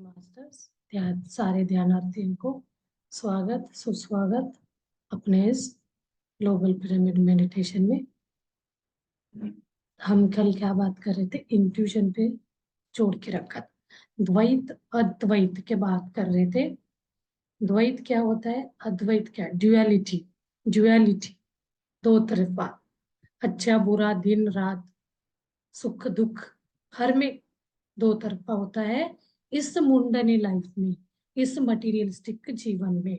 Masters सारे ध्यानार्थियों को स्वागत सुस्वागत अपने इस ग्लोबल पिरामिड मेडिटेशन में। हम कल क्या बात कर रहे थे? इंट्यूशन पे छोड़ के रखा था, द्वैत अद्वैत के बात कर रहे थे। द्वैत क्या होता है, अद्वैत क्या? ड्युअलिटी। ड्युअलिटी दो तरफ बात, अच्छा बुरा, दिन रात, सुख दुख, हर में दो तरफा होता है। इस मुंडनी लाइफ में, इस मटीरियलिस्टिक जीवन में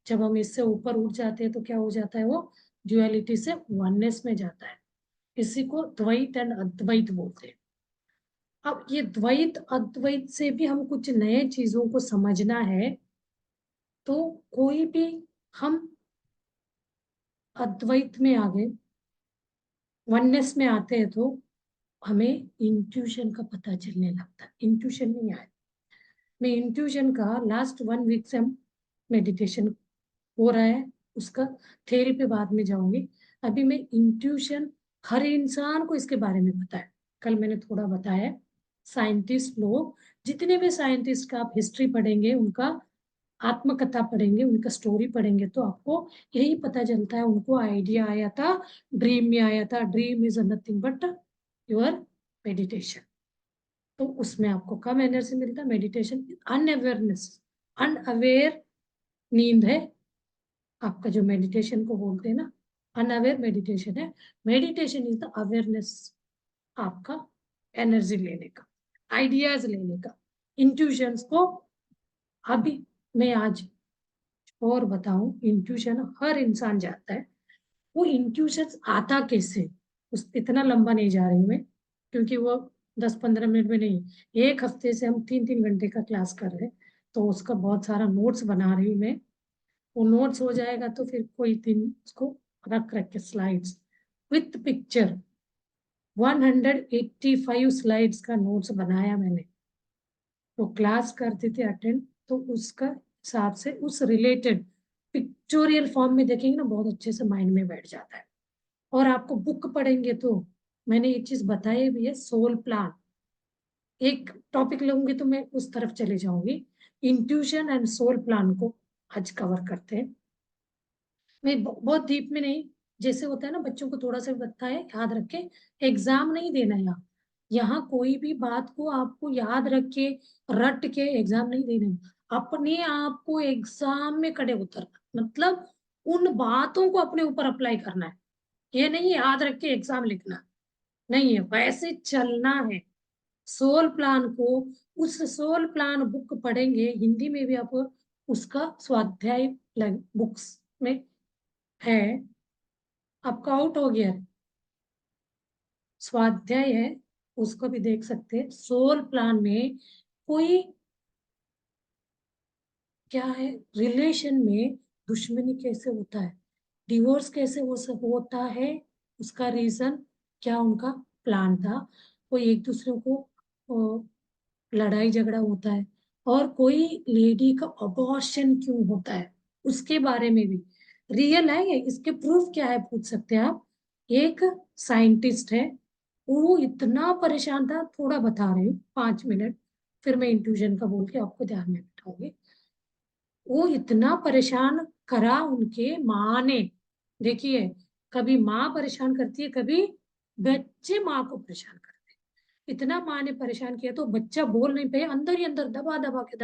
जब हम इससे ऊपर उठ जाते हैं तो क्या हो जाता है? वो ड्युअलिटी से वननेस में जाता है। इसी को द्वैत एंड अद्वैत बोलते हैं। अब ये द्वैत अद्वैत से भी हम कुछ नए चीजों को समझना है, तो कोई भी हम अद्वैत में आ गए, वननेस में आते हैं तो हमें इंट्यूशन का पता चलने लगता है। इंट्यूशन नहीं आए, मैं इंट्यूशन का लास्ट 1 वीक से हम मेडिटेशन हो रहा है, उसका थ्योरी पे बाद में जाऊंगी। अभी मैं इंट्यूशन, हर इंसान को इसके बारे में पता है। कल मैंने थोड़ा बताया। साइंटिस्ट लोग, जितने भी साइंटिस्ट का आप हिस्ट्री पढ़ेंगे, उनका आत्मकथा पढ़ेंगे, उनका स्टोरी पढ़ेंगे, तो आपको यही पता चलता है उनको आइडिया आया था, ड्रीम में आया था। Dream is nothing but your meditation. तो उसमें आपको कम एनर्जी मिलता है। मेडिटेशन अनअवेयरनेस, अनअवेयर नींद है आपका, जो मेडिटेशन को बोलते हैं ना, अनअवेयर मेडिटेशन है। मेडिटेशन इज द अवेयरनेस आपका, एनर्जी लेने का, आइडियाज लेने का, इंट्यूशंस को। अभी मैं आज और बताऊं, इंट्यूशन हर इंसान जानता है। वो इंट्यूशन आता कैसे, उस इतना लंबा नहीं जा रही हूँ मैं, क्योंकि वो 10-15 मिनट में नहीं, 1 हफ्ते से हम 3-3 घंटे का क्लास कर रहे हैं, तो उसका बहुत सारा नोट्स बना रही हूँ मैं। वो नोट्स हो जाएगा तो फिर कोई दिन उसको रख रख के स्लाइड्स विथ पिक्चर, 185 स्लाइड्स का नोट्स बनाया मैंने। वो क्लास करते थे अटेंड, तो उसका हिसाब से उस रिलेटेड पिक्चोरियल फॉर्म में देखेंगे ना, बहुत अच्छे से माइंड में बैठ जाता है। और आपको बुक पढ़ेंगे तो मैंने एक चीज बताई भी है, सोल प्लान। एक टॉपिक लूंगी तो मैं उस तरफ चले जाऊंगी। इंट्यूशन एंड सोल प्लान को आज कवर करते हैं। मैं बहुत डीप में नहीं, जैसे होता है ना, बच्चों को थोड़ा सा बताया है, याद रख के। एग्जाम नहीं देना यहाँ, यहाँ कोई भी बात को आपको याद रख के रट के एग्जाम नहीं देना। अपने आप को एग्जाम में खड़े उतरना, मतलब उन बातों को अपने ऊपर अप्लाई करना है। ये नहीं याद रख के एग्जाम लिखना, नहीं है, वैसे चलना है। सोल प्लान को, उस सोल प्लान बुक पढ़ेंगे, हिंदी में भी आप उसका स्वाध्याय बुक्स में है, आपका आउट हो गया है, स्वाध्याय है, उसको भी देख सकते हैं। सोल प्लान में कोई क्या है, रिलेशन में दुश्मनी कैसे होता है, डिवोर्स कैसे वो सब होता है, उसका रीजन क्या, उनका प्लान था। कोई एक दूसरे को लड़ाई झगड़ा होता है, और कोई लेडी का अबॉर्शन क्यों होता है, उसके बारे में भी रियल है ये। इसके प्रूफ क्या है पूछ सकते हैं आप। एक साइंटिस्ट है, वो इतना परेशान था, थोड़ा बता रही हूँ 5 मिनट, फिर मैं इंट्यूजन का बोल के आपको ध्यान में बिठाऊंगी। वो इतना परेशान करा उनके माँ ने, देखिए, कभी माँ परेशान करती है, कभी बच्चे माँ को परेशान करते हैं। इतना माँ ने परेशान किया तो बच्चा बोल नहीं पाया, अंदर ही अंदर दबा दबा के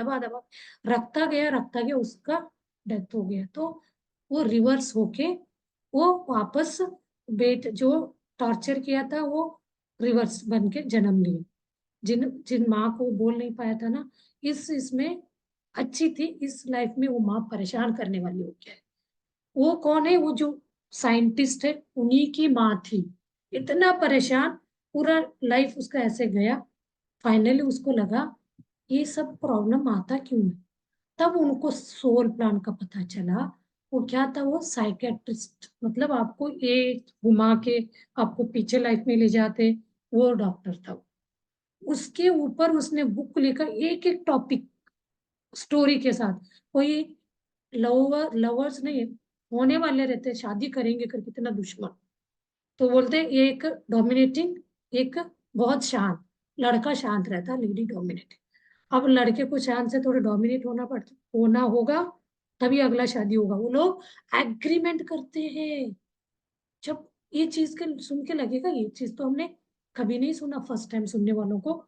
रखता गया, उसका डेथ हो गया। तो वो रिवर्स होके वो वापस, बेट जो टॉर्चर किया था वो रिवर्स बन के जन्म लिया। जिन जिन माँ को बोल नहीं पाया था ना, इस इसमें अच्छी थी, इस लाइफ में वो माँ परेशान करने वाली हो गया है। वो कौन है? वो जो साइंटिस्ट है, उन्हीं की माँ थी। इतना परेशान, पूरा लाइफ उसका ऐसे गया। फाइनली उसको लगा ये सब प्रॉब्लम आता क्यों है। तब उनको सोल प्लान का पता चला। वो क्या था? वो साइकेट्रिस्ट, मतलब आपको ये घुमा के आपको पीछे लाइफ में ले जाते, वो डॉक्टर था। उसके ऊपर उसने बुक लिखा, एक एक टॉपिक स्टोरी के साथ। कोई लवर्स नहीं होने वाले रहते, शादी करेंगे कर कितना दुश्मन, तो बोलते एक डोमिनेटिंग, एक बहुत शांत। लड़का शांत रहता, लेडी डोमिनेटिंग। अब लड़के को चांद से थोड़ा डोमिनेट होना होगा, तभी अगला शादी होगा। वो लोग एग्रीमेंट करते हैं। जब ये चीज के सुन के लगेगा ये चीज तो हमने कभी नहीं सुना, फर्स्ट टाइम सुनने वालों को।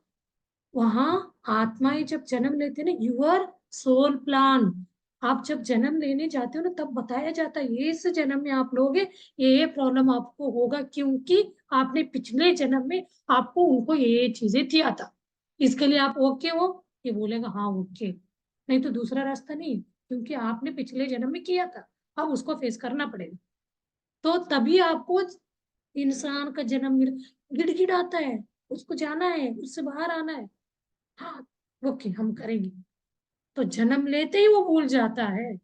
वहां आत्माएं जब जन्म लेते हैं ना, यूर सोल प्लान, आप जब जन्म लेने जाते हो ना, तब बताया जाता है ये इस जन्म में आप लोगे, ये प्रॉब्लम आपको होगा, क्योंकि आपने पिछले जन्म में आपको उनको ये चीजें दिया था, इसके लिए आप ओके हो। ये बोलेगा हाँ ओके, नहीं तो दूसरा रास्ता नहीं है, क्योंकि आपने पिछले जन्म में किया था, अब उसको फेस करना पड़ेगा। तो तभी आपको इंसान का जन्म गिड़गिड़ाता है, उसको जाना है, उससे बाहर आना है। हाँ ओके हम करेंगे। तो जन्म लेते ही वो भूल जाता है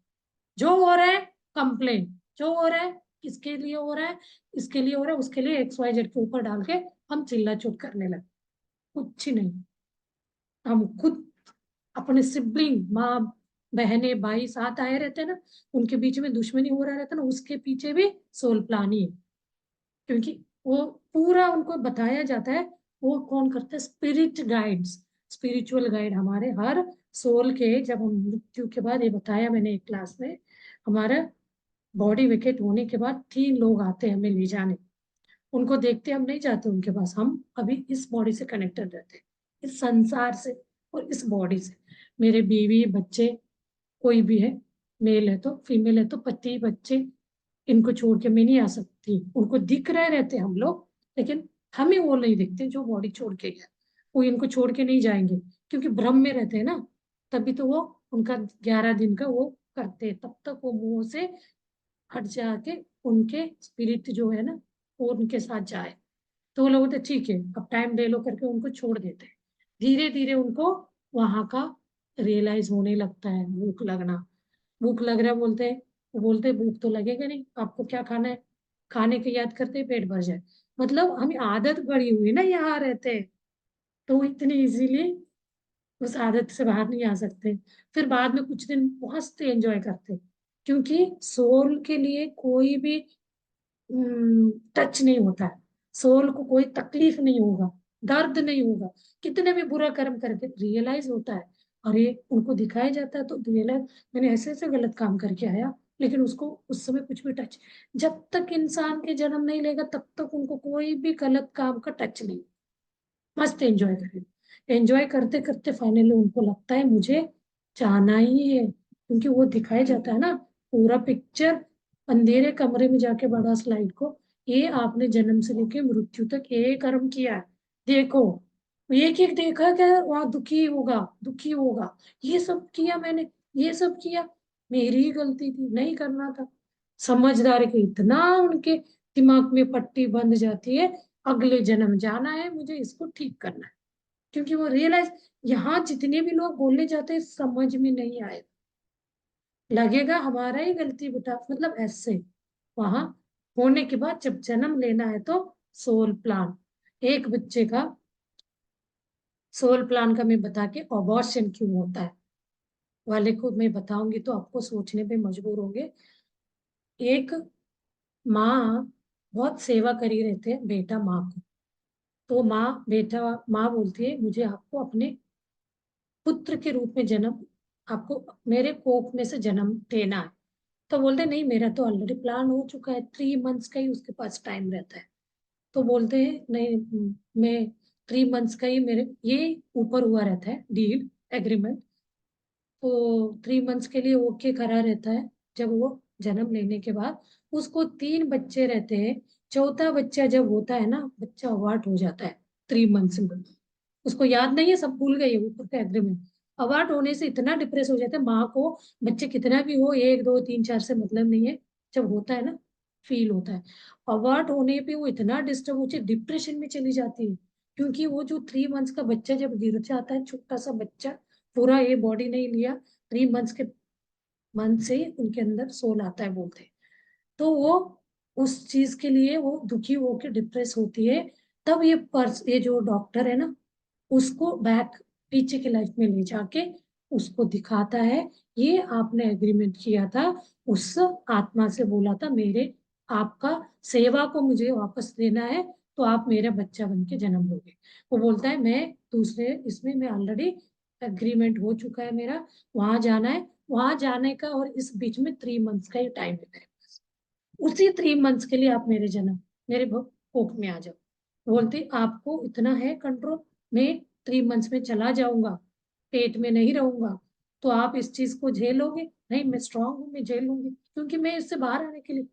जो हो रहा है, कंप्लेन जो हो रहा है, किसके लिए हो रहा है, इसके लिए हो रहा है, उसके लिए XYZ के ऊपर डाल के हम चिल्ला चोट करने लगे। कुछ नहीं, हम खुद अपने सिबलिंग, माँ बहने भाई साथ आए रहते हैं ना, उनके बीच में दुश्मनी हो रहा रहता है ना, उसके पीछे भी सोल प्लान ही है। क्योंकि वो पूरा उनको बताया जाता है। वो कौन करता है? स्पिरिट गाइड्स, स्पिरिचुअल गाइड हमारे हर सोल के, जब हम मृत्यु के बाद, ये बताया मैंने एक क्लास में, हमारा बॉडी वेकेट होने के बाद 3 लोग आते हैं हमें ले जाने। उनको देखते हम नहीं जाते उनके पास, हम अभी इस बॉडी से कनेक्टेड रहते हैं, इस संसार से और इस बॉडी से। मेरे बीवी बच्चे कोई भी है, मेल है तो फीमेल है तो पति बच्चे, इनको छोड़ के मैं नहीं आ सकती। उनको दिख रहे रहते हम लोग, लेकिन हमें वो नहीं दिखते जो बॉडी छोड़ के गया। वो इनको छोड़ के नहीं जाएंगे, क्योंकि भ्रम में रहते हैं ना, तभी तो वो उनका 11 दिन का वो करते हैं, तब तक वो मुंह से हट जाके उनके स्पिरिट जो है ना, वो उनके साथ जाए। तो वो लोग बोलते ठीक है अब टाइम ले लो करके उनको छोड़ देते हैं। धीरे धीरे उनको वहां का रियलाइज होने लगता है, भूख लगना, भूख लग रहा है बोलते हैं। वो बोलते हैं भूख तो लगेगा नहीं, आपको क्या खाना है, खाने के याद करते ही पेट भर जाए। मतलब हमें आदत पड़ी हुई ना यहाँ रहते हैं, तो इतनी इजीली उस आदत से बाहर नहीं आ सकते। फिर बाद में कुछ दिन मस्त एंजॉय करते, क्योंकि सोल के लिए कोई भी टच नहीं होता है। सोल को कोई तकलीफ नहीं होगा, दर्द नहीं होगा, कितने भी बुरा कर्म करके रियलाइज होता है। और ये उनको दिखाया जाता है तो रियलाइज, मैंने ऐसे ऐसे गलत काम करके आया, लेकिन उसको उस समय कुछ भी टच, जब तक इंसान के जन्म नहीं लेगा तब तक उनको कोई भी गलत काम का टच नहीं। मस्त एंजॉय करें, एंजॉय करते करते फाइनली उनको लगता है मुझे जाना ही है, क्योंकि वो दिखाया जाता है ना पूरा पिक्चर, अंधेरे कमरे में जाके बड़ा स्लाइड को, ये आपने जन्म से लेके मृत्यु तक ये कर्म किया है, देखो। एक एक देखा क्या वहां दुखी होगा, दुखी होगा, ये सब किया मैंने, ये सब किया, मेरी ही गलती थी, नहीं करना था। समझदार के इतना उनके दिमाग में पट्टी बंध जाती है, अगले जन्म जाना है मुझे, इसको ठीक करना है। क्योंकि वो रियलाइज, यहाँ जितने भी लोग बोलने जाते हैं समझ में नहीं आए, लगेगा हमारा ही गलती बेटा, मतलब ऐसे। वहां होने के बाद जब जन्म लेना है तो सोल प्लान, एक बच्चे का सोल प्लान का मैं बता के, अबॉर्शन क्यों होता है वाले को मैं बताऊंगी तो आपको सोचने पे मजबूर होंगे। एक माँ बहुत सेवा करी रहते हैं बेटा माँ को, तो माँ बोलती है मुझे आपको अपने पुत्र के रूप में जन्म, आपको मेरे कोख में से जन्म देना है। तो बोलते नहीं मेरा तो ऑलरेडी प्लान हो चुका है, 3 मंथ्स का ही उसके पास टाइम रहता है। तो बोलते हैं नहीं, मैं 3 मंथ्स का ही मेरे ये ऊपर हुआ रहता है डील एग्रीमेंट, तो 3 मंथ्स के लिए ओके करा रहता है। जब वो जन्म लेने के बाद उसको 3 बच्चे रहते हैं, चौथा बच्चा जब होता है ना, बच्चा अवार्ड हो जाता है 3 मंथ्स में। उसको याद नहीं है, सब भूल गई है ऊपर का एग्रीमेंट। अवार्ड होने से इतना डिप्रेस हो जाता है माँ को, बच्चे कितना भी हो, 1 2 3 4 से मतलब नहीं है, जब होता है ना फील होता है। अवार्ड होने पे वो इतना डिस्टर्ब होती है, डिप्रेशन में चली जाती है। क्योंकि वो जो 3 मंथ्स का बच्चा जब गिर जाता है, छोटा सा बच्चा, पूरा ये बॉडी नहीं लिया, 3 मंथ्स के मंथ से ही उनके अंदर सोल आता है बोलते हैं। तो वो उस चीज के लिए वो दुखी होकर डिप्रेस होती है। तब ये जो डॉक्टर है ना, उसको बैक पीछे की लाइफ में ले जाके उसको दिखाता है, ये आपने एग्रीमेंट किया था, उस आत्मा से बोला था मेरे आपका सेवा को मुझे वापस देना है, तो आप मेरा बच्चा बन के जन्म लोगे। वो बोलता है मैं दूसरे इसमें मैं ऑलरेडी एग्रीमेंट हो चुका है मेरा, वहां जाना है, वहां जाने का, और इस बीच में 3 मंथ्स का ही टाइम है मेरे पास। उसी 3 मंथ्स के लिए आप मेरे कोख में आ जाओ। बोलते आपको इतना है कंट्रोल, मैं 3 मंथ्स में चला जाऊंगा, पेट में नहीं रहूंगा, तो आप इस चीज को झेलोगे? नहीं, मैं स्ट्रांग हूँ, मैं झेल लूंगी, क्योंकि मैं इससे बाहर आने के लिए,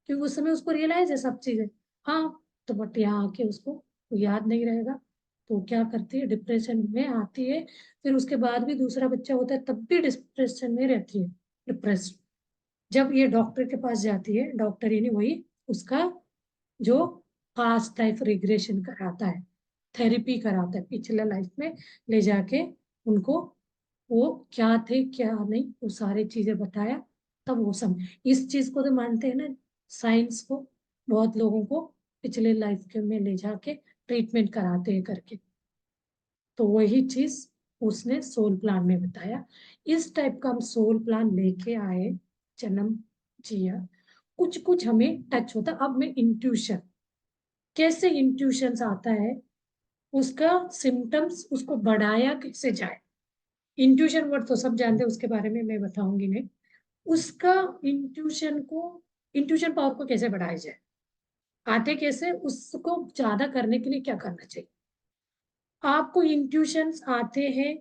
क्योंकि उस समय उसको रियलाइज है सब चीजें। हाँ, तो बट यहाँ आके उसको याद नहीं रहेगा, तो क्या करती है, डिप्रेशन में आती है। फिर उसके बाद भी दूसरा बच्चा होता है, तब भी डिप्रेशन में रहती है, डिप्रेस। जब ये डॉक्टर के पास जाती है, डॉक्टर ही नहीं, वही उसका जो पास्ट लाइफ रिग्रेशन कराता है, थेरेपी कराता है पिछले लाइफ में, ले जाके उनको वो क्या थे क्या नहीं वो सारी चीजें बताया। तब वो समझ, इस चीज को तो मानते हैं ना, साइंस को, बहुत लोगों को पिछले लाइफ के में ले जाके ट्रीटमेंट कराते हैं करके। तो वही चीज उसने सोल प्लान में बताया। इस टाइप का हम सोल प्लान लेके आए, जन्म जिया, कुछ कुछ हमें टच होता। अब मैं इंट्यूशन, कैसे इंट्यूशन आता है, उसका सिम्टम्स, उसको बढ़ाया कैसे जाए। इंट्यूशन वर्ड तो सब जानते हैं, उसके बारे में मैं बताऊंगी नहीं। उसका इंट्यूशन को, इंट्यूशन पावर को कैसे बढ़ाया जाए, आते कैसे, उसको ज्यादा करने के लिए क्या करना चाहिए। आपको इंट्यूशंस आते हैं,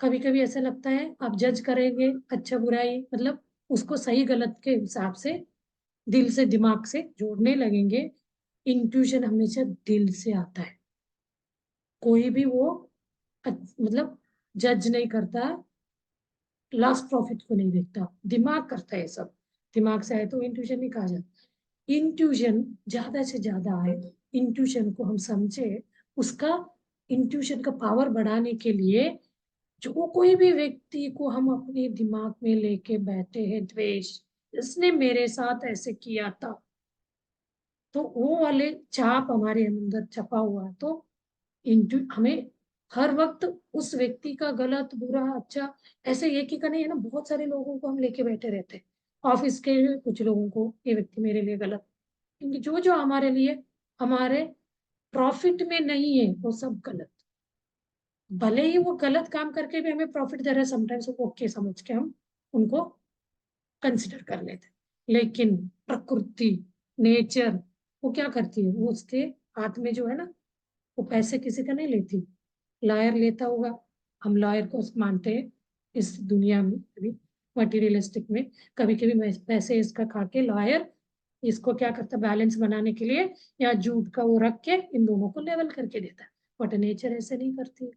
कभी कभी ऐसा लगता है आप जज करेंगे अच्छा बुराई, मतलब उसको सही गलत के हिसाब से दिल से दिमाग से जोड़ने लगेंगे। इंट्यूशन हमेशा दिल से आता है, कोई भी वो मतलब जज नहीं करता, लॉस प्रॉफिट को नहीं देखता, दिमाग करता है सब। दिमाग से आए तो इंट्यूशन नहीं कहा जाता। इंट्यूशन ज्यादा से ज्यादा आए, इंट्यूशन को हम समझे, उसका इंट्यूशन का पावर बढ़ाने के लिए, जो कोई भी व्यक्ति को हम अपने दिमाग में लेके बैठे हैं, द्वेष, इसने मेरे साथ ऐसे किया था, तो वो वाले छाप हमारे अंदर छपा हुआ है, तो हमें हर वक्त उस व्यक्ति का गलत बुरा अच्छा, ऐसे एक ही का नहीं है ना, बहुत सारे लोगों को हम लेके बैठे रहते हैं। ऑफिस के कुछ लोगों को ये व्यक्ति मेरे लिए गलत, क्योंकि जो जो हमारे लिए, हमारे प्रॉफिट में नहीं है, वो सब गलत। भले ही वो गलत काम करके भी हमें प्रॉफिट दे रहे हैं, समटाइम्स वो ओके समझ के हम उनको कंसिडर कर लेते हैं। लेकिन प्रकृति, नेचर, वो क्या करती है, वो उसके हाथ में जो है ना, वो पैसे किसी का नहीं लेती, लॉयर लेता होगा। हम लॉयर को मानते हैं इस दुनिया में, अभी मटीरियलिस्टिक में, कभी कभी पैसे इसका खा के लॉयर इसको क्या करता है, बैलेंस बनाने के लिए या झूठ का वो रख के इन दोनों को लेवल करके देता है। बट नेचर ऐसे नहीं करती है।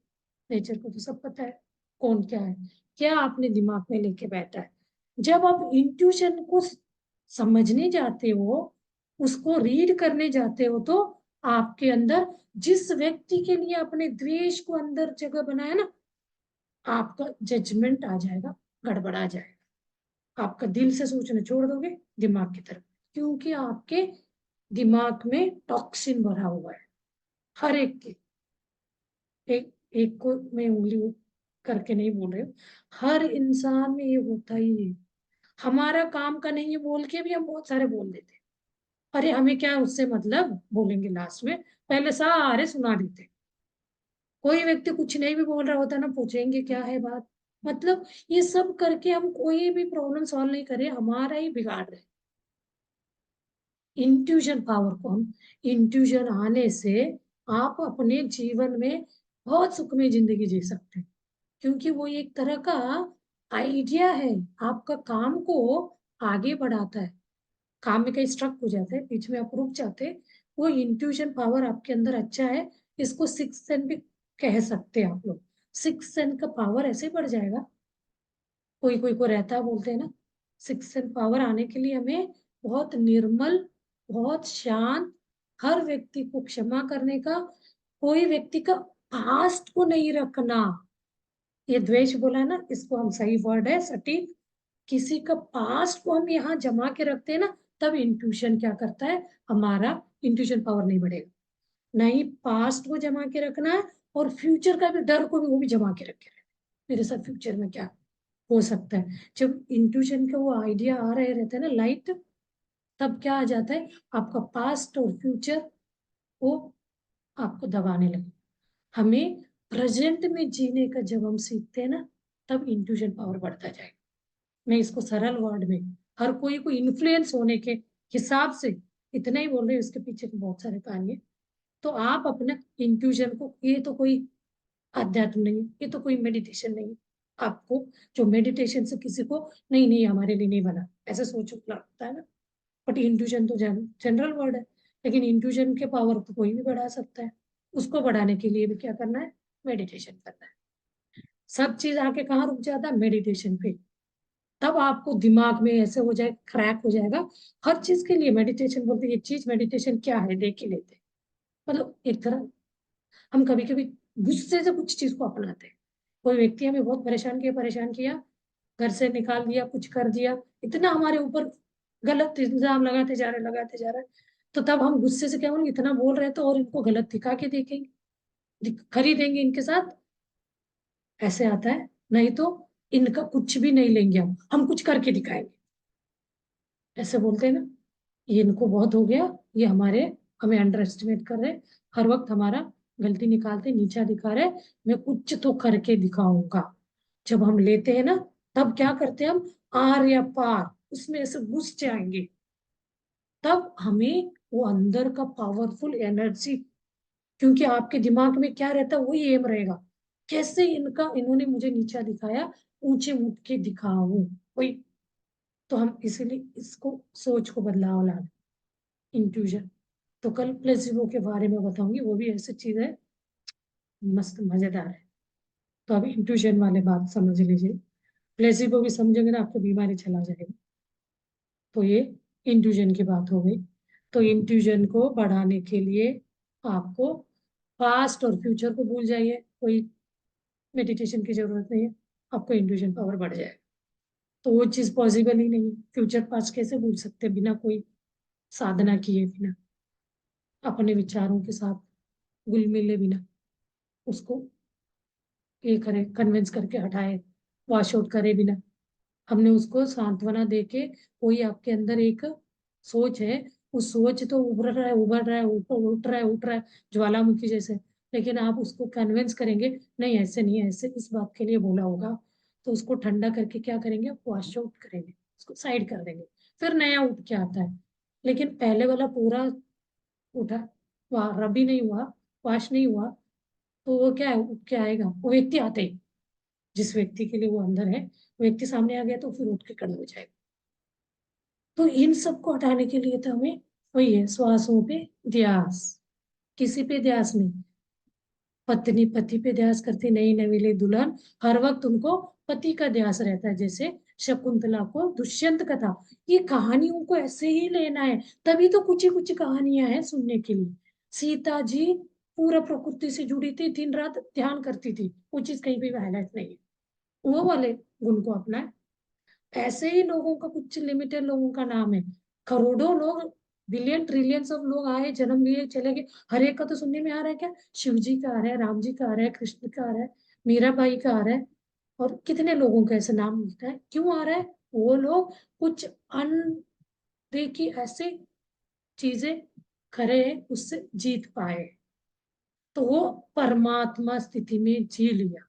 नेचर को तो सब पता है कौन क्या है, क्या आपने दिमाग में लेके बैठा है। जब आप इंट्यूशन को समझने जाते हो, उसको रीड करने जाते हो, तो आपके अंदर, जिस व्यक्ति के लिए अपने द्वेष को अंदर जगह बनाया ना, आपका जजमेंट आ जाएगा, गड़बड़ा जाएगा। आपका दिल से सोचना छोड़ दोगे दिमाग की तरफ, क्योंकि आपके दिमाग में टॉक्सिन भरा हुआ है। हर एक के, एक एक को मैं उंगली करके नहीं बोल रही हूँ, हर इंसान में ये होता ही है। हमारा काम का नहीं है बोल के भी हम बहुत सारे बोल देते हैं। अरे हमें क्या उससे मतलब, बोलेंगे लास्ट में, पहले सारे सुना देते। कोई व्यक्ति कुछ नहीं भी बोल रहा होता ना, पूछेंगे क्या है बात, मतलब ये सब करके हम कोई भी प्रॉब्लम सॉल्व नहीं कर रहे, हमारा ही बिगाड़ रहे। इंट्यूशन पावर को हम, इंट्यूशन आने से आप अपने जीवन में बहुत सुखमय जिंदगी जी सकते हैं, क्योंकि वो एक तरह का आइडिया है, आपका काम को आगे बढ़ाता है। काम में कहीं स्ट्रक हो जाते हैं, बीच में आप रुक जाते हैं, वो इंट्यूशन पावर आपके अंदर अच्छा है। इसको सिक्स सेंस भी कह सकते हैं आप लोग। सिक्स सेंस का पावर ऐसे बढ़ जाएगा, कोई कोई को रहता है, बोलते हैं ना, सिक्स सेंस पावर आने के लिए हमें बहुत निर्मल, बहुत शांत, हर व्यक्ति को क्षमा करने का, कोई व्यक्ति का पास्ट को नहीं रखना। ये द्वेष बोला ना, इसको हम, सही वर्ड है सटीक, किसी का पास्ट को हम यहाँ जमा के रखते हैं ना, तब इंट्यूशन क्या करता है, हमारा इंट्यूशन पावर नहीं बढ़ेगा। नहीं, पास्ट को जमा के रखना है, और फ्यूचर का भी डर को भी, वो भी जमा के रखे रहना, मेरे साथ फ्यूचर में क्या हो सकता है। जब इंट्यूशन का वो आइडिया आ रहे रहते हैं ना लाइट, तब क्या आ जाता है, आपका पास्ट और फ्यूचर वो आपको दबाने लगे। हमें प्रेजेंट में जीने का जब हम सीखते हैं ना, तब इंट्यूशन पावर बढ़ता जाएगा। मैं इसको सरल वर्ड में, हर कोई को इन्फ्लुएंस होने के हिसाब से इतना ही बोल रही हूँ, इसके पीछे तो बहुत सारे कहानी है। तो आप अपना इंट्यूशन को, ये तो कोई अध्यात्म नहीं है, ये तो कोई मेडिटेशन नहीं है। आपको जो मेडिटेशन से किसी को नहीं नहीं हमारे लिए नहीं बना, ऐसा सोच लगता है ना। बट इंट्यूशन तो जनरल वर्ड है, लेकिन इंट्यूशन के पावर को कोई भी बढ़ा सकता है। उसको बढ़ाने के लिए भी क्या करना है? मेडिटेशन करना है। सब चीज आके कहाँ रुक जाता है? मेडिटेशन पे। तब आपको दिमाग में ऐसे हो जाए, क्रैक हो जाएगा। हर चीज के लिए मेडिटेशन बोलते हैं, ये चीज मेडिटेशन क्या है देख ही लेते हैं। मतलब एक तरह हम कभी कभी गुस्से से कुछ चीज को अपनाते हैं। कोई व्यक्ति हमें बहुत परेशान किया, घर से निकाल दिया, कुछ कर दिया, इतना हमारे ऊपर गलत इल्जाम लगाते जा रहे तो तब हम गुस्से से क्या बोलेंगे? इतना बोल रहे हैं तो और इनको गलत दिखा के देखेंगे, खरीदेंगे इनके साथ, ऐसे आता है। नहीं तो इनका कुछ भी नहीं लेंगे, हम कुछ करके दिखाएंगे, ऐसे बोलते हैं ना। ये इनको बहुत हो गया, ये हमें अंडर एस्टिमेट कर रहे, हर वक्त हमारा गलती निकालते, नीचा दिखा रहे, मैं कुछ तो करके दिखाऊंगा। जब हम लेते हैं ना, तब क्या करते हैं हम? आर या पार उसमें ऐसे घुस जाएंगे। तब हमें वो अंदर का पावरफुल एनर्जी, क्योंकि आपके दिमाग में क्या रहता है? वही एम रहेगा, कैसे इन्होंने मुझे नीचा दिखाया, ऊंचे उठ के दिखाऊं, वही। तो हम इसीलिए इसको, सोच को बदलाव लाना, इंट्यूजन। तो कल प्लेसिबो के बारे में बताऊंगी, वो भी ऐसी चीज है, मस्त मजेदार है। तो अब इंट्यूजन वाले बात समझ लीजिए। प्लेसिबो भी समझेंगे ना, आपको बीमारी चला जाएगा। तो ये इंट्यूजन की बात हो गई। तो इंट्यूजन को बढ़ाने के लिए आपको पास्ट और फ्यूचर को भूल जाइए, कोई मेडिटेशन की जरूरत नहीं है, आपको इंट्यूजन पावर बढ़ जाएगा। तो वो चीज पॉसिबल ही नहीं है। फ्यूचर पास्ट कैसे भूल सकते हैं बिना कोई साधना किए, बिना अपने विचारों के साथ घुल मिले, बिना उसको ये करे, कन्विंस करके हटाए, वॉश आउट करे बिना। हमने उसको सांत्वना देके, कोई आपके अंदर एक सोच है, उस सोच तो उभर रहा है, ऊपर उठ रहा है ज्वालामुखी जैसे, लेकिन आप उसको कन्विंस करेंगे, नहीं ऐसे नहीं है, ऐसे इस बात के लिए बोला होगा। तो उसको ठंडा करके क्या करेंगे? वॉश आउट करेंगे, उसको साइड कर देंगे, फिर नया उठ के आता है। लेकिन पहले वाला पूरा उठा, वह रबी नहीं हुआ, वॉश नहीं हुआ, तो वो क्या है? उठ के आएगा वो व्यक्ति आते ही, जिस व्यक्ति के लिए वो अंदर है, वो व्यक्ति सामने आ गया तो फिर उठ के खड़ा हो जाएगा। तो इन सब को हटाने के लिए तो हमें वही है, श्वासों पे ध्यास, किसी पे ध्यास नहीं। पत्नी पति पे ध्यास करती, नई नवेली दुल्हन, हर वक्त उनको पति का ध्यास रहता है। जैसे शकुंतला को दुष्यंत का था, ये कहानियों को ऐसे ही लेना है। तभी तो कुछ ही कुछ कहानियां हैं सुनने के लिए। सीता जी पूरा प्रकृति से जुड़ी थी, दिन रात ध्यान करती थी, वो चीज कहीं भी हाईलाइट नहीं है। वो वाले गुण को अपना, ऐसे ही लोगों का, कुछ लिमिटेड लोगों का नाम है। करोड़ों लोग, बिलियन ट्रिलियंस ऑफ लोग आए, जन्म लिए, चले गए। हर एक का तो सुनने में आ रहा है क्या? शिव जी का आ रहा है, राम जी का आ रहा है, कृष्ण का आ रहा है, मीराबाई का आ रहा है, और कितने लोगों का ऐसे नाम मिलता है। क्यों आ रहा है? वो लोग कुछ अनदेखी ऐसे चीजें करे, उससे जीत पाए, तो वो परमात्मा स्थिति में जी लिया।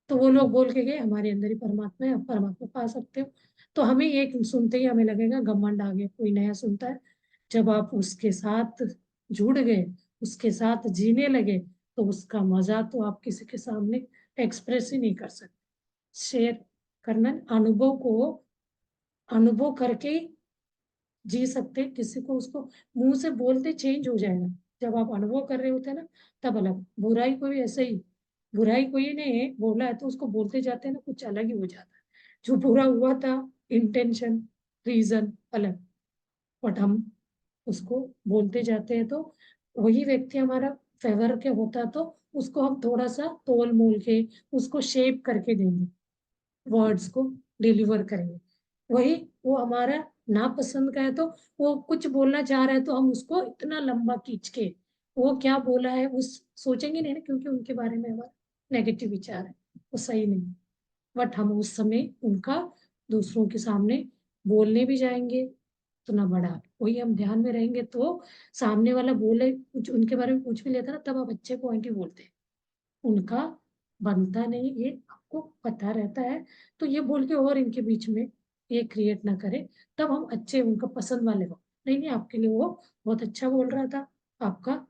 तो वो लोग बोल के गए हमारे अंदर ही परमात्मा है, आप परमात्मा पा सकते हो। तो हमें एक सुनते ही हमें लगेगा घमंड आ गया, कोई नया सुनता है। जब आप उसके साथ जुड़ गए, उसके साथ जीने लगे, तो उसका मजा तो आप किसी के सामने एक्सप्रेस ही नहीं कर सकते, शेयर करना। अनुभव को अनुभव करके ही जी सकते हैं। किसी को उसको मुंह से बोलते चेंज हो जाएगा, जब आप अनुभव कर रहे होते हैं ना, तब अलग। बुराई को भी ऐसे ही, बुराई कोई ने बोला है तो उसको बोलते जाते हैं ना, कुछ अलग ही हो जाता है। जो बुरा हुआ था, इंटेंशन, रीजन अलग, बट हम उसको बोलते जाते हैं, तो वही व्यक्ति हमारा फेवर के होता, तो उसको हम थोड़ा सा तोल मोल के उसको शेप करके देंगे, वर्ड्स को डिलीवर करेंगे। वही वो हमारा नापसंद का है, तो वो कुछ बोलना चाह रहा है तो हम उसको इतना लंबा खींच के, वो क्या बोला है उस सोचेंगे नहीं ना, क्योंकि उनके बारे में हमारा नेगेटिव विचार है, वो सही नहीं। बट हम उस समय उनका दूसरों के सामने बोलने भी जाएंगे तो ना बढ़ा, वही हम ध्यान में रहेंगे तो सामने वाला बोले कुछ उनके बारे में पूछ भी लेता ना, तब आप अच्छे पॉइंट ही बोलते हैं। उनका बनता नहीं, ये आपको पता रहता है। तो ये बोल के और इनके बीच में ये क्रिएट ना करे, तब हम अच्छे उनका पसंद वाले हो। नहीं नहीं, आपके लिए वो बहुत अच्छा बोल रहा था, आपका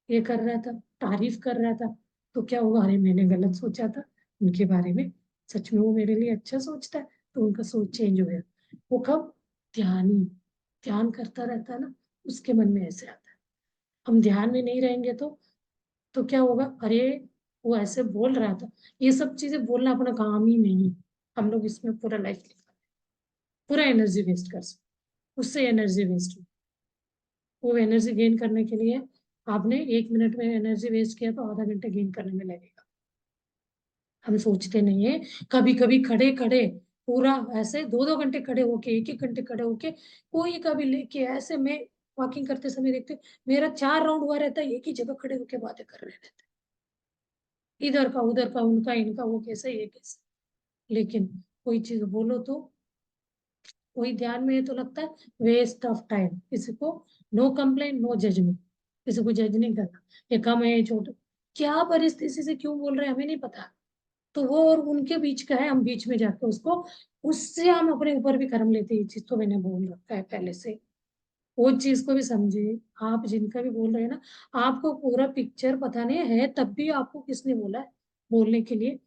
ये कर रहा था, तारीफ कर रहा था, तो क्या हुआ, अरे मैंने गलत सोचा था उनके बारे में, सच में वो मेरे लिए अच्छा सोचता है, तो उनका सोच चेंज हो गया। वो कब, ध्यान, ध्यान करता रहता है ना, उसके मन में ऐसे आता है। हम ध्यान में नहीं रहेंगे तो क्या होगा, अरे वो ऐसे बोल रहा था। ये सब चीजें बोलना अपना काम ही नहीं, हम लोग इसमें पूरा लाइफ, पूरा एनर्जी वेस्ट कर सकते, उससे एनर्जी वेस्ट हो। वो एनर्जी गेन करने के लिए आपने 1 मिनट में एनर्जी वेस्ट किया तो आधा घंटा गेन करने में लगेगा। हम सोचते नहीं है, कभी कभी खड़े खड़े पूरा ऐसे 2-2 घंटे खड़े होके, 1-1 घंटे खड़े होके, कोई कभी लेके ऐसे, मैं वॉकिंग करते समय देखते मेरा 4 राउंड हुआ रहता है, एक ही जगह खड़े होके बातें कर रहे रहते, इधर का उधर का, उनका इनका, वो कैसे ये कैसे। लेकिन कोई चीज बोलो तो कोई ध्यान में है तो लगता है वेस्ट ऑफ टाइम। किसी को नो कंप्लेन, नो जजमेंट, किसी को जज नहीं करना, ये कम है ये छोटा, क्या परिस्थिति से क्यों बोल रहे हैं हमें नहीं पता, तो वो और उनके बीच का है, हम बीच में जाके उसको, उससे हम अपने ऊपर भी कर्म लेते हैं। ये चीज तो मैंने बोल रखा है पहले से, वो चीज को भी समझे। आप जिनका भी बोल रहे हैं ना, आपको पूरा पिक्चर पता नहीं है, तब भी आपको किसने बोला है बोलने के लिए।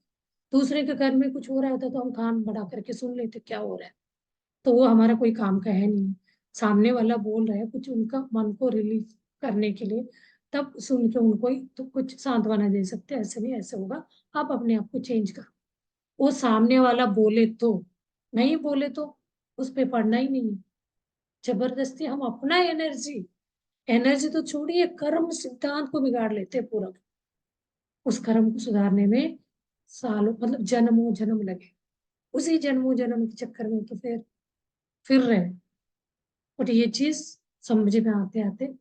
दूसरे के घर में कुछ हो रहा होता तो हम कान बढ़ा करके सुन लेते क्या हो रहा है, तो वो हमारा कोई काम का है नहीं। सामने वाला बोल रहा है कुछ उनका मन को रिलीफ करने के लिए, तब सुन के उनको ही तो कुछ सांत्वना दे सकते हैं, ऐसे नहीं ऐसे होगा, आप अपने आप को चेंज करो। वो सामने वाला बोले तो, नहीं बोले तो उस पे पढ़ना ही नहीं है। जबरदस्ती हम अपना एनर्जी, एनर्जी तो छोड़िए, कर्म सिद्धांत को बिगाड़ लेते हैं पूरा। उस कर्म को सुधारने में सालों, मतलब जन्मों जन्म लगे, उसी जन्मों जन्म के चक्कर में तो फिर रहे। बट ये चीज समझ में आते आते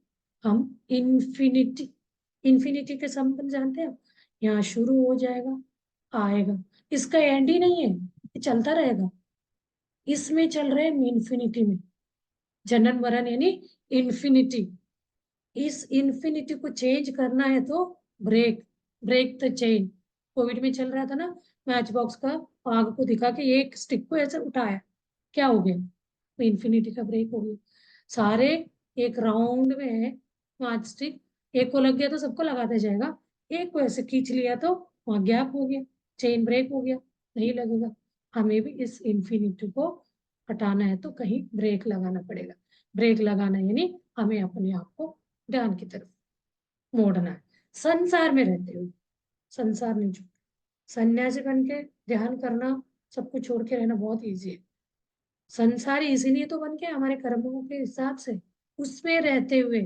हम इन्फिनिटी, इन्फिनिटी के संबंध जानते हैं, यहाँ शुरू हो जाएगा, आएगा, इसका एंड ही नहीं है, ये चलता रहेगा, इसमें चल रहे हैं इन्फिनिटी में, जनन मरण यानी इन्फिनिटी। इस इन्फिनिटी को चेंज करना है तो break, break the chain. Covid में चल रहा था ना, मैच बॉक्स का आग को दिखा के एक स्टिक को ऐसे उठाया, क्या हो गया, तो इन्फिनिटी का ब्रेक हो गया। सारे एक राउंड में है, 5 स्टिक, एक को लग गया तो सबको लगाते जाएगा, एक को ऐसे खींच लिया तो वहां गैप हो गया, चेन ब्रेक हो गया, नहीं लगेगा। हमें भी इस इन्फिनिटी को हटाना है तो कहीं ब्रेक लगाना पड़ेगा। ब्रेक लगाना यानी हमें अपने आप को ध्यान की तरफ मोड़ना है, संसार में रहते हुए, संसार नहीं छोड़, सन्यासी बन के ध्यान करना, सब कुछ छोड़ के रहना बहुत इजी है। संसारी इसीलिए तो बन के हमारे कर्मों के हिसाब से, उसमें रहते हुए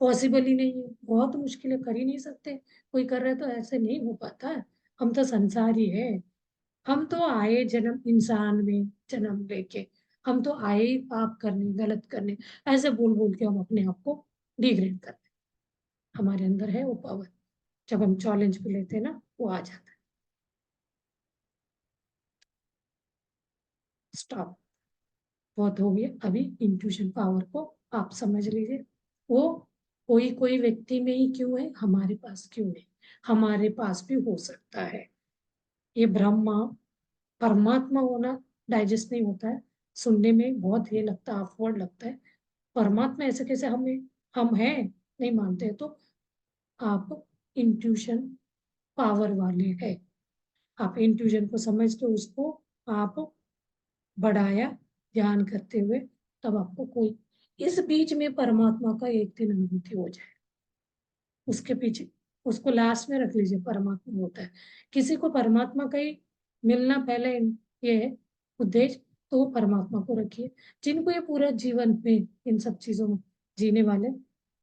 पॉसिबल ही नहीं है, बहुत मुश्किल है, कर ही नहीं सकते। कोई कर रहे तो ऐसे नहीं हो पाता है। हम तो संसारी है, हम तो आए जन्म इंसान में जन्म लेके, हम तो आए ही पाप करने, गलत करने, ऐसे बोल बोल के हम अपने आप को डिग्रेड करते हैं। हमारे अंदर है वो पावर, जब हम चैलेंज पे लेते हैं ना, वो आ जाता है। स्टॉप, बहुत हो गया। अभी इंट्यूशन पावर को आप समझ लीजिए, वो कोई कोई व्यक्ति में ही क्यों है, हमारे पास क्यों नहीं, हमारे पास भी हो सकता है। ये ब्रह्मा परमात्मा होना डाइजेस्ट नहीं होता है, सुनने में बहुत ये लगता है, ऑकवर्ड लगता है। परमात्मा ऐसे कैसे, हम हैं, नहीं मानते तो आप इंट्यूशन पावर वाले हैं। आप इंट्यूशन को समझ के उसको आप बढ़ाया ध्यान करते हुए, तब आपको कोई, इस बीच में परमात्मा का एक दिन अनुभूति हो जाए, उसके पीछे उसको लास्ट में रख लीजिए, परमात्मा होता है। किसी को परमात्मा का ही मिलना पहले ये है उद्देश्य, तो वो परमात्मा को रखिए। जिनको ये पूरा जीवन में इन सब चीजों में जीने वाले,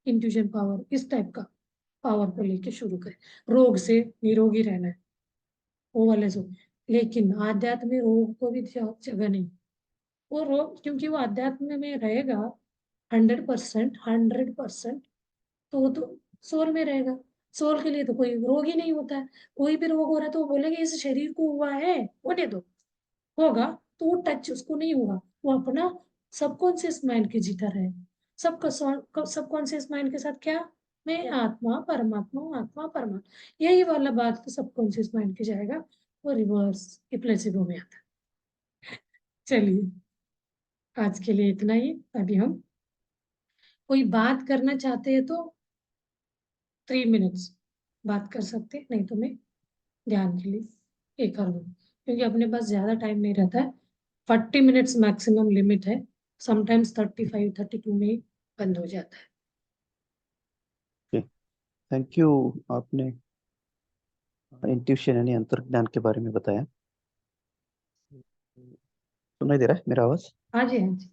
इंट्यूशन पावर इस टाइप का पावर को लेके शुरू करें। रोग से निरोगी रहना है, वो वाले सो, लेकिन आध्यात्म में रोग को भी जगह नहीं। वो रोग, क्योंकि वो अध्यात्म में रहेगा 100%, 100%, तो वो तो सोल में रहेगा। सोल के लिए तो कोई रोग ही नहीं होता है। कोई भी रोग हो रहा है तो वो बोलेंगे इस शरीर को हुआ है, होने दो, होगा, तो वो टच उसको नहीं होगा। वो अपना सबकॉन्शियस माइंड के जीता रहे, सबका सबकॉन्शियस माइंड के साथ क्या मैं आत्मा परमात्मा हूँ, आत्मा परमात्मा, यही वाला बात तो सबकॉन्शियस माइंड के जाएगा, वो रिवर्स के प्लेसिबो में आता है। चलिए, आज के लिए इतना ही। अभी हम कोई बात करना चाहते हैं तो 3 मिनट्स बात कर सकते हैं, नहीं तो मैं ध्यान के लिए ये कर लूँ, क्योंकि अपने पास ज्यादा टाइम नहीं रहता है। 40 मिनट्स मैक्सिमम लिमिट है, समटाइम्स 35-32 में ही बंद हो जाता है। Thank you. आपने इंट्यूशन यानी अंतर्ज्ञान के बारे में बताया। सुनाई दे रहा है मेरा आवाज? हाँ जी, हाँ जी।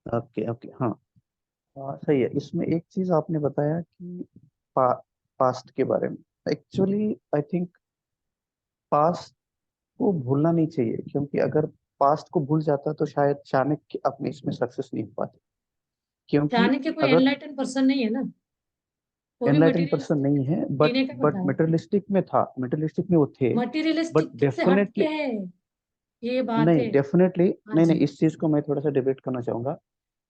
ओके ओके, हाँ। सही है। इसमें एक चीज आपने बताया कि पास्ट के बारे में। एक्चुअली आई थिंक पास्ट को भूलना नहीं चाहिए, क्योंकि अगर पास्ट को भूल जाता तो शायद चाणक्य अपने इसमें सक्सेस नहीं हो पाते। क्योंकि चाणक्य कोई अगर एनलाइटन पर्सन नहीं है ना, वो भी एनलाइटन पर्सन मटेरियलिस्टिक नहीं है, बट जीने का बट बताया। मटेरियलिस्टिक में था, मटेरियलिस्टिक में वो थे। बट मटेरियलिस्टिक से हटके डेफिनेटली, है, ये बात नहीं है। डेफिनेटली, हाँ नहीं नहीं, जी। इस चीज को मैं थोड़ा सा डिबेट करना चाहूंगा।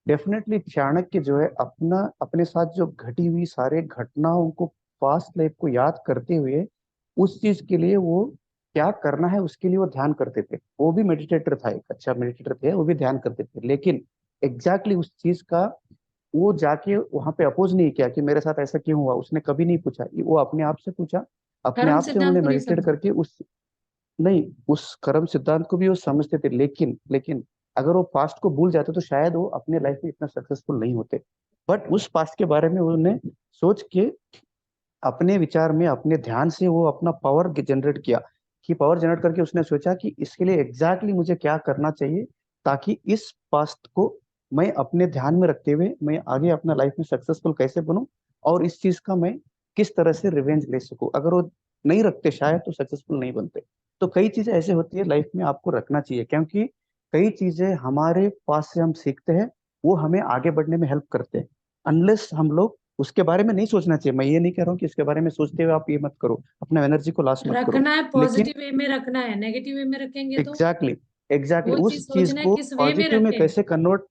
डेफिनेटली चाणक्य जो है अपना अपने साथ जो घटी हुई सारे घटनाओं को, पास्ट लाइफ को याद करते हुए उस चीज के लिए वो क्या करना है उसके लिए वो ध्यान करते थे। वो भी मेडिटेटर था, एक अच्छा मेडिटेटर थे, वो भी ध्यान करते थे। लेकिन एग्जैक्टली उस चीज का वो जाके वहां पे अपोज नहीं किया कि मेरे साथ ऐसा क्यों हुआ, उसने कभी नहीं पूछा। वो अपने आप से पूछा, अपने कर्म आप से सिद्धांत उन्होंने को नहीं मेडिटेट समझा। करके उस, नहीं, उस कर्म सिद्धांत को भी वो समझते थे। लेकिन लेकिन अगर वो पास्ट को भूल जाते तो शायद वो अपने लाइफ में इतना सक्सेसफुल नहीं होते। बट उस पास्ट के बारे में उन्होंने सोच के अपने विचार में अपने ध्यान से वो अपना पावर जनरेट किया। कि पावर जनरेट करके उसने सोचा कि इसके लिए एग्जैक्टली मुझे क्या करना चाहिए, ताकि इस पास्ट को मैं अपने ध्यान में रखते हुए मैं आगे अपना लाइफ में सक्सेसफुल कैसे बनूं, और इस चीज का मैं किस तरह से रिवेंज ले सकूं। अगर वो नहीं रखते शायद तो सक्सेसफुल नहीं बनते। तो कई चीजें ऐसे होती है लाइफ में, आपको रखना चाहिए, क्योंकि कई चीजें हमारे पास से हम सीखते हैं, वो हमें आगे बढ़ने में हेल्प करते हैं। अनलेस हम लोग उसके बारे में नहीं सोचना चाहिए। मैं ये नहीं कह रहा हूँ कि इसके बारे में सोचते हुए आप ये मत करो, अपना एनर्जी को लॉस मत करो। रखना है लेकिन पॉजिटिव वे में, रखना है नेगेटिव वे में रखेंगे तो एग्जैक्टली एग्जैक्टली वो चीज उस चीज सोचना है को किस वे में पॉजिटिव में रखें। कैसे कन्वर्ट,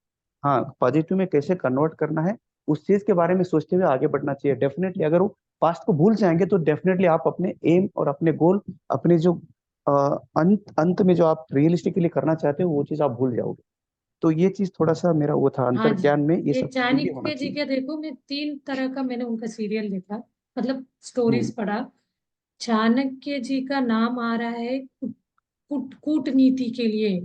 हाँ, पॉजिटिव में कैसे कन्वर्ट करना है, उस चीज के बारे में सोचते हुए आगे बढ़ना चाहिए। डेफिनेटली अगर वो पास्ट को भूल जाएंगे तो डेफिनेटली आप अपने एम और अपने गोल, अपने जो अ, अंत अंत में जो आप रियलिस्टिकली करना चाहते हो वो चीज आप भूल जाओगे। तो ये चीज थोड़ा सा मेरा वो था, हाँ जी। अंतर्ज्ञान में ये ये सब चीजें भी होना चाणक्य जी चाहिए। के देखो, मैं 3 तरह का मैंने उनका सीरियल देखा, मतलब हम्म। स्टोरीज पढ़ा। चाणक्य जी का नाम आ रहा है कूटनीति के लिए।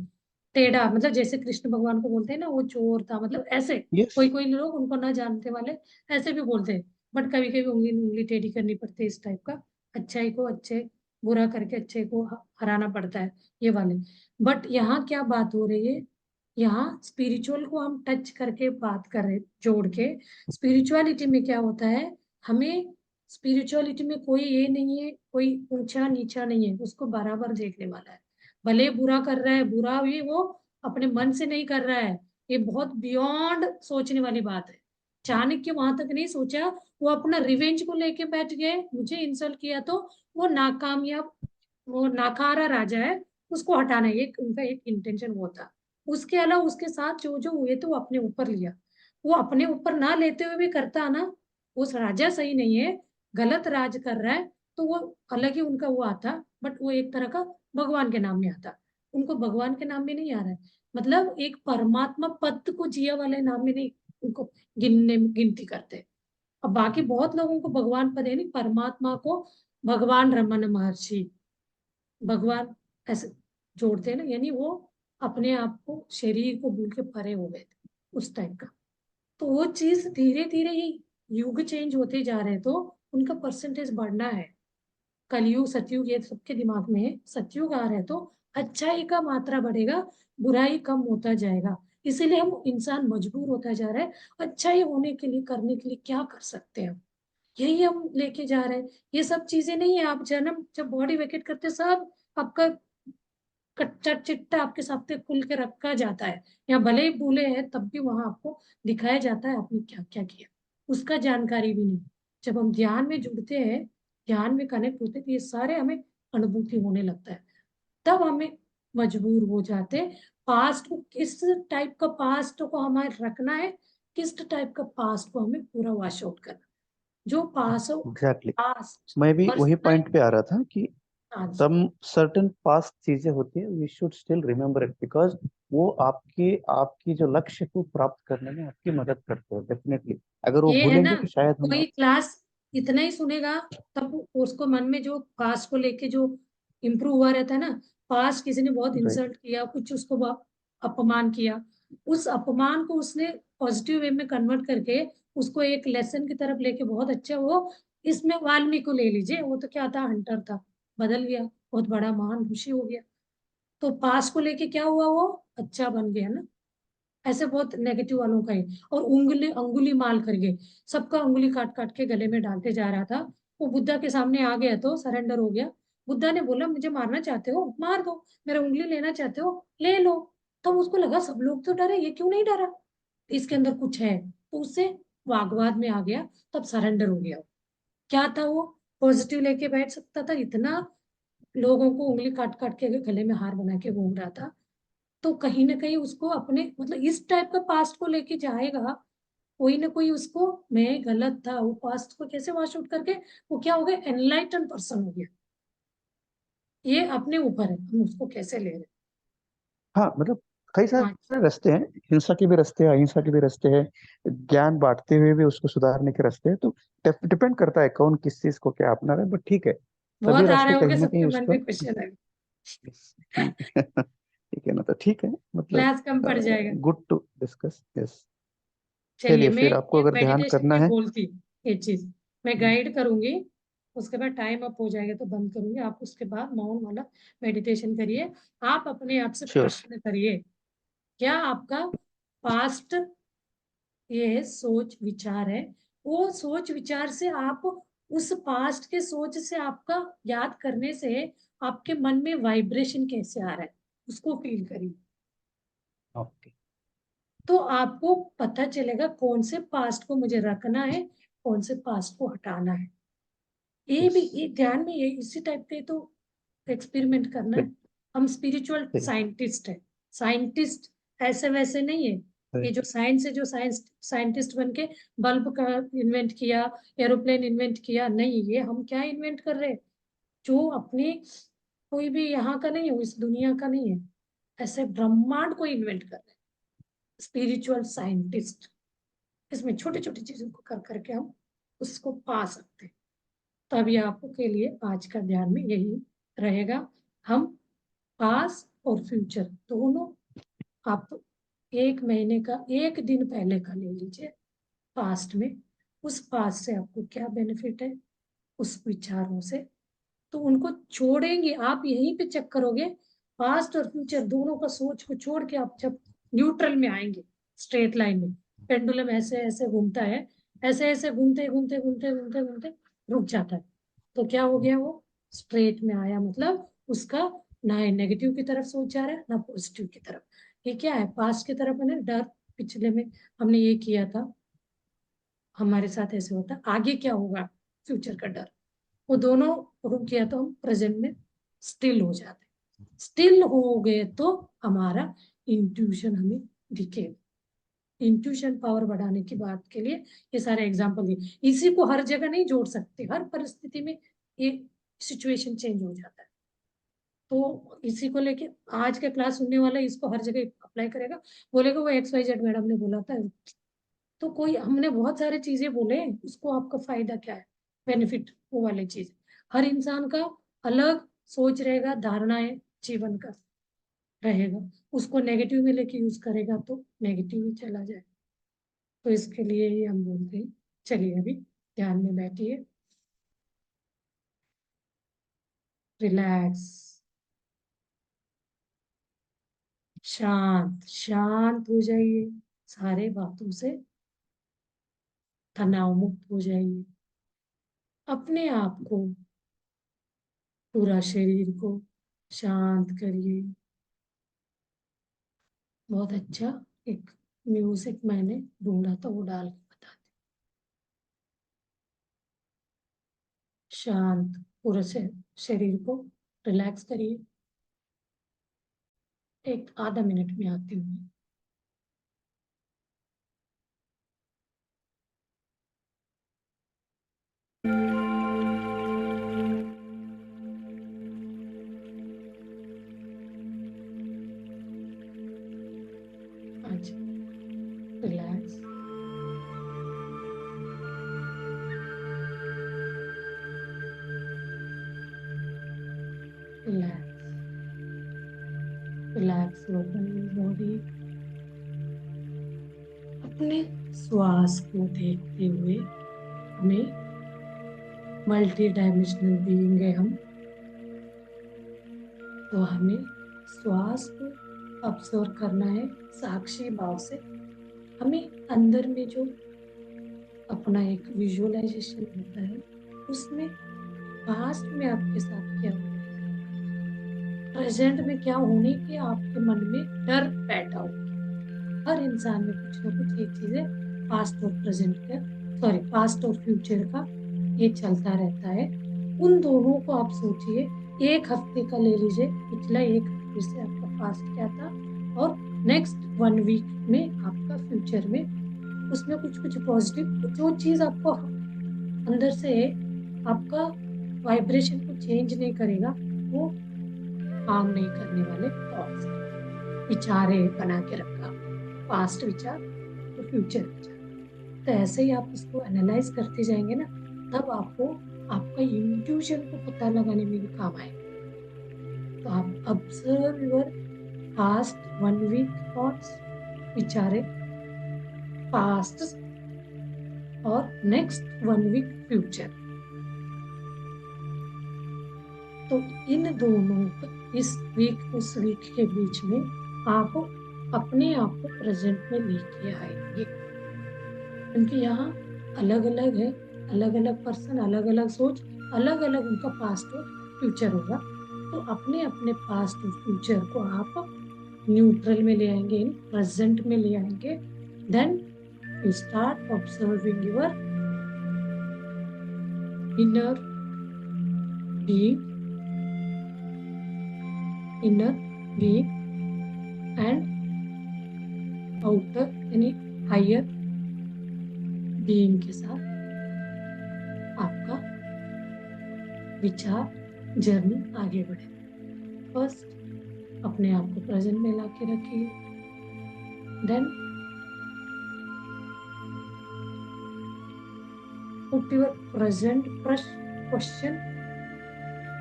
टेढ़ा, मतलब जैसे कृष्ण भगवान को बोलते हैं ना वो चोर था, मतलब ऐसे यस। कोई कोई लोग उनको ना जानते वाले ऐसे भी बोलते हैं। बट कभी कभी उंगली उंगली टेढ़ी करनी पड़ती है, इस टाइप का। अच्छाई को अच्छे, बुरा करके अच्छे को हराना पड़ता है, ये वाले। बट यहाँ क्या बात हो रही है, यहाँ स्पिरिचुअल को हम टच करके बात कर रहे, जोड़ के। स्पिरिचुअलिटी में क्या होता है, हमें स्पिरिचुअलिटी में कोई ये नहीं है, कोई ऊंचा नीचा नहीं है, उसको बराबर देखने वाला है। भले बुरा कर रहा है, बुरा भी वो अपने मन से नहीं कर रहा है, ये बहुत बियॉन्ड सोचने वाली बात है। चाणक्य वहां तक नहीं सोचा, वो अपना रिवेंज को लेके बैठ गए, मुझे इंसल्ट किया तो वो नाकामयाब, वो नाकारा राजा है, उसको हटाना, ये उनका एक इंटेंशन वो था। उसके अलावा उसके साथ जो जो हुए तो वो अपने ऊपर लिया। वो अपने ऊपर ना लेते हुए भी करता ना, उस राजा सही नहीं है, गलत राज कर रहा है, तो वो अलग ही उनका वो आता। बट वो एक तरह का भगवान के नाम में आता, उनको भगवान के नाम में नहीं आ रहा है, मतलब एक परमात्मा पद को जिया वाले नाम में नहीं, उनको गिनती करते। अब बाकी बहुत लोगों को भगवान पद है नहीं, परमात्मा को भगवान रमन महर्षि, भगवान ऐसे जोड़ते हैं ना, यानी वो अपने आप को शरीर को भूल के परे हो गए थे उस टाइप का। तो वो चीज धीरे धीरे ही युग चेंज होते जा रहे हैं, तो उनका परसेंटेज बढ़ना है। कलयुग सतयुग ये सबके दिमाग में है, सतयुग आ रहा है तो अच्छाई का मात्रा बढ़ेगा, बुराई कम होता जाएगा। इसीलिए हम इंसान मजबूर होता जा रहा है, अच्छाई होने के लिए, करने के लिए क्या कर सकते हैं हम, यही हम लेके जा रहे हैं। ये सब चीजें नहीं है, आप जन्म जब बॉडी वेकेट करते सब आपका कच्चा चिट्टा आपके सामने खुल के रखा जाता है, या भले ही भूले हैं तब भी वहां आपको दिखाया जाता है आपने क्या क्या किया, उसका जानकारी भी नहीं। जब हम ध्यान में जुड़ते हैं, ध्यान में कनेक्ट होते हैं, तो ये सारे हमें अनुभूति होने लगता है, तब हमें मजबूर हो जाते हैं। पास्ट को किस टाइप का पास्ट को हमें रखना है, किस टाइप का पास्ट को हमें पूरा वॉश आउट करना। जो पास एग्जैक्टली। पास्ट मैं भी वही पर्सनल। पॉइंट पे आ रहा था कि हाँ जी। सम सर्टेन पास्ट चीजें होती है, we should still remember it, because वो आपकी आपकी जो लक्ष्य को प्राप्त करने में आपकी मदद करते हो डेफिनेटली। अगर वो ये है ना, भूलेंगे तो शायद हम कोई क्लास इतना ही सुनेगा तब उसको मन में जो पास्ट को लेके जो इम्प्रूव हुआ रहता है ना, पास्ट किसी ने बहुत राइट। इंसल्ट किया, कुछ उसको अपमान किया, उस अपमान को उसने पॉजिटिव वे में कन्वर्ट करके उसको एक लेसन की तरफ लेके बहुत अच्छा, वो इसमें वाल्मीकि को ले लीजिए, वो तो क्या था, हंटर था, बदल गया, बहुत बड़ा महान ऋषि हो गया। तो पास्ट को लेके क्या हुआ, वो अच्छा बन गया ना। ऐसे बहुत नेगेटिव वालों का ही। और उंगली अंगुली माल करके सबका उंगली काट काट के गले में डालते जा रहा था। वो बुद्धा के सामने आ गया तो सरेंडर हो गया। बुद्धा ने बोला मुझे मारना चाहते हो मार दो, मेरा उंगली लेना चाहते हो ले लो। तब उसको लगा सब लोग तो डरे, ये क्यों नहीं डरा, इसके अंदर कुछ है। तो उससे वागवाद में आ गया, तब सरेंडर हो गया। क्या था वो, पॉजिटिव लेके बैठ सकता था, इतना लोगों को उंगली काट काट के गले में हार बना के घूम रहा था। तो कहीं ना कहीं उसको अपने मतलब इस टाइप का पास्ट को लेके जाएगा, कोई ना कोई उसको, मैं गलत था, वो पास्ट को कैसे वॉश आउट करके वो क्या हो गया, एनलाइटन पर्सन हो गया। ये अपने ऊपर है, हम उसको कैसे ले रहे हैं। हाँ मतलब कई हाँ सारे रास्ते हैं, हिंसा के भी रास्ते हैं, अहिंसा के भी रास्ते हैं, ज्ञान बांटते हुए भी उसको सुधारने के रास्ते हैं। तो डिपेंड करता है कौन किस चीज को क्या अपना रहा है, बट ठीक है। सभी बहुत आ रास्ते रहे कहीं होंगे ना कहीं सबके मन उसका में क्वेश्चन है। ठीक है ना, तो ठीक है मतलब क्लास कम पड़ जाएगा। Good to discuss, yes. चलिए, चलिए मैं फिर आपको ये अगर ध्यान मेडिटेशन करना में है। बोलती एक चीज, मैं गाइड करूंगी, उसके बाद टाइम अप हो जाएगा तो बंद करूंगी, आप उसके बाद मौन वाला मेडिटेशन करिए। आप अपने आप से श्योर। प्रश्न करिए, क्या आपका पास्ट ये सोच विचार है, वो सोच विचार से आप उस पास्ट के सोच से आपका याद करने से आपके मन में वाइब्रेशन कैसे आ रहा है, उसको फील करिए। ओके। तो आपको पता चलेगा कौन से पास्ट को मुझे रखना है, कौन से पास्ट को हटाना है। ये भी यस। ये ध्यान में, ये इसी टाइप के तो एक्सपेरिमेंट करना है। हम स्पिरिचुअल साइंटिस्ट है, साइंटिस्ट ऐसे वैसे नहीं है। ये जो साइंस है, जो साइंस साइंटिस्ट बन के बल्ब का इन्वेंट किया, एरोप्लेन इन्वेंट किया, नहीं, ये हम क्या इन्वेंट कर रहे हैं, जो अपने कोई भी यहाँ का नहीं है, इस दुनिया का नहीं है, ऐसे ब्रह्मांड को इन्वेंट कर रहे हैं, स्पिरिचुअल साइंटिस्ट। इसमें छोटी छोटी चीजों को कर करके हम उसको पा सकते हैं। तभी आपको के लिए आज का ध्यान में यही रहेगा। हम पास और फ्यूचर दोनों, आप एक महीने का एक दिन पहले का ले लीजिए, पास्ट में, उस पास्ट से आपको क्या बेनिफिट है, उस विचारों से, तो उनको छोड़ेंगे आप, यहीं पे चेक करोगे। पास्ट और फ्यूचर दोनों का सोच को छोड़ के आप जब न्यूट्रल में आएंगे, स्ट्रेट लाइन में, पेंडुलम ऐसे ऐसे घूमता है, ऐसे ऐसे घूमते घूमते घूमते घूमते घूमते रुक जाता है। तो क्या हो गया, वो स्ट्रेट में आया, मतलब उसका ना नेगेटिव की तरफ सोच जा रहा है ना पॉजिटिव की तरफ। ये क्या है, पास्ट की तरफ है ना डर, पिछले में हमने ये किया था, हमारे साथ ऐसे होता, आगे क्या होगा, फ्यूचर का डर। वो दोनों रुक गया तो हम प्रेजेंट में स्टिल हो जाते, स्टिल हो गए तो हमारा इंट्यूशन हमें दिखेगा। इंट्यूशन पावर बढ़ाने की बात के लिए ये सारे एग्जाम्पल दिए, इसी को हर जगह नहीं जोड़ सकते, हर परिस्थिति में ये सिचुएशन चेंज हो जाता है। तो इसी को लेके आज का क्लास सुनने वाला इसको हर जगह अप्लाई करेगा, बोलेगा वो एक्स वाई जेड मैडम ने बोला था। तो कोई हमने बहुत सारे चीजें बोले, उसको आपका फायदा क्या है, बेनिफिट वो वाली चीज। हर इंसान का अलग सोच रहेगा, धारणा है जीवन का रहेगा, उसको नेगेटिव में लेके यूज करेगा तो नेगेटिव ही चला जाए। तो इसके लिए ही हम बोलते हैं, चलिए अभी ध्यान में बैठिए, रिलैक्स, शांत शांत हो जाइए, सारे बातों से तनाव मुक्त हो जाइए, अपने आप को, पूरा शरीर को शांत करिए। बहुत अच्छा एक म्यूजिक मैंने ढूंढा था, वो डाल के बता दे। शांत, पूरे से शरीर को रिलैक्स करिए। एक आधा मिनट में आती हूँ। अच्छा, relax, relax, relax your body. अपने श्वास को देखते हुए, हमें मल्टी डायमेंशनल बीइंग है हम, तो हमें श्वास को ऑब्जर्व करना है साक्षी भाव से। हमें अंदर में जो अपना एक विजुअलाइजेशन होता है, उसमें पास्ट में आपके साथ क्या हुआ है, प्रेजेंट में क्या होने के आपके मन में डर बैठा हो। हर इंसान में कुछ ना कुछ एक चीज है, पास्ट और प्रेजेंट का, सॉरी पास्ट और फ्यूचर का, ये चलता रहता है। उन दोनों को आप सोचिए, एक हफ्ते का ले लीजिए, पिछला एक हफ्ते से आपका पास्ट क्या था, और नेक्स्ट 1 वीक में आपका फ्यूचर में, उसमें कुछ कुछ पॉजिटिव, जो चीज आपको अंदर से आपका वाइब्रेशन को चेंज नहीं करेगा, वो काम नहीं करने वाले थॉट्स, विचार है बना के रखा, पास्ट विचार तो फ्यूचर विचार। तो ऐसे ही आप इसको एनालाइज करते जाएंगे ना, तब आपको आपका इंट्यूशन को पता लगाने में भी काम आएगा। तो आप observe your past 1 week thoughts, विचारे पास्ट, और नेक्स्ट 1 वीक फ्यूचर। तो इन दोनों, इस वीक उस वीक के बीच में आप अपने आप को प्रेजेंट में लेके आएंगे, क्योंकि यहाँ अलग अलग है, अलग अलग पर्सन, अलग अलग सोच, अलग अलग उनका पास्ट और फ्यूचर होगा। तो अपने अपने पास्ट और फ्यूचर को आप न्यूट्रल में ले आएंगे, इन प्रेजेंट में ले आएंगे। Then you start observing your inner being, inner being and outer यानी हायर बीइंग के साथ आपका विचार जर्नी आगे बढ़े। फर्स्ट अपने आप को प्रेजेंट में ला के रखिए, then put your present question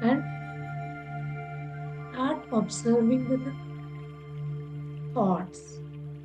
and start observing the thoughts